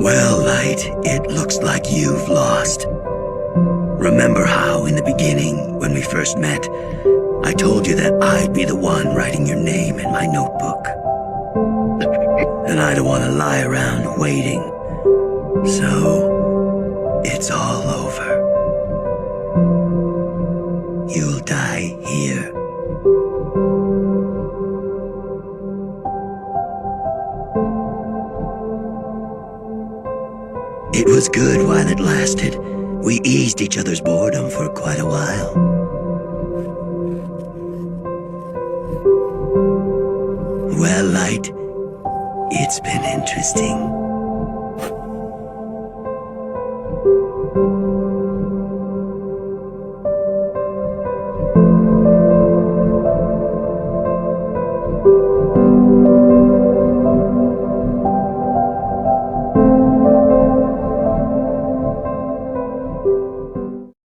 Well, Light, it looks like you've lost. Remember how, in the beginning, when we first met, I told you that I'd be the one writing your name in my notebook? And I don't want to lie around waiting. So, it's all over. You'll die here. It was good while it lasted. We eased each other's boredom for quite a while. Well, Light, it's been interesting.